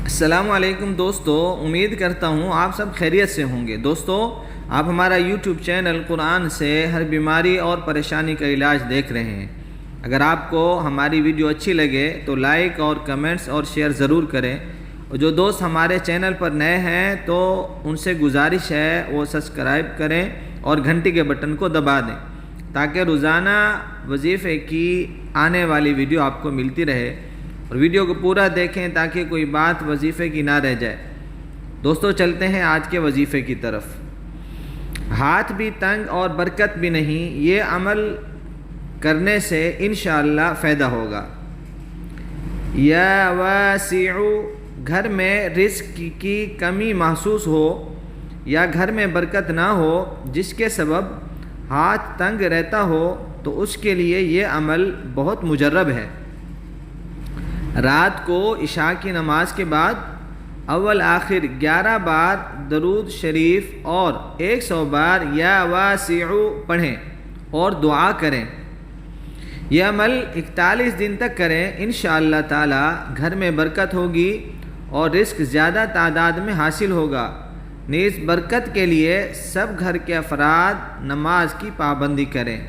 السلام علیکم دوستو، امید کرتا ہوں آپ سب خیریت سے ہوں گے۔ دوستو، آپ ہمارا یوٹیوب چینل قرآن سے ہر بیماری اور پریشانی کا علاج دیکھ رہے ہیں۔ اگر آپ کو ہماری ویڈیو اچھی لگے تو لائک اور کمنٹس اور شیئر ضرور کریں، اور جو دوست ہمارے چینل پر نئے ہیں تو ان سے گزارش ہے وہ سبسکرائب کریں اور گھنٹی کے بٹن کو دبا دیں تاکہ روزانہ وظیفے کی آنے والی ویڈیو آپ کو ملتی رہے، اور ویڈیو کو پورا دیکھیں تاکہ کوئی بات وظیفے کی نہ رہ جائے۔ دوستو، چلتے ہیں آج کے وظیفے کی طرف۔ ہاتھ بھی تنگ اور برکت بھی نہیں، یہ عمل کرنے سے انشاءاللہ فائدہ ہوگا۔ یا واسع، گھر میں رزق کی کمی محسوس ہو یا گھر میں برکت نہ ہو جس کے سبب ہاتھ تنگ رہتا ہو تو اس کے لیے یہ عمل بہت مجرب ہے۔ رات کو عشاء کی نماز کے بعد اول آخر 11 بار درود شریف اور 100 بار یا واسع پڑھیں اور دعا کریں۔ یہ عمل 41 دن تک کریں، انشاءاللہ تعالی گھر میں برکت ہوگی اور رزق زیادہ تعداد میں حاصل ہوگا۔ نیز برکت کے لیے سب گھر کے افراد نماز کی پابندی کریں۔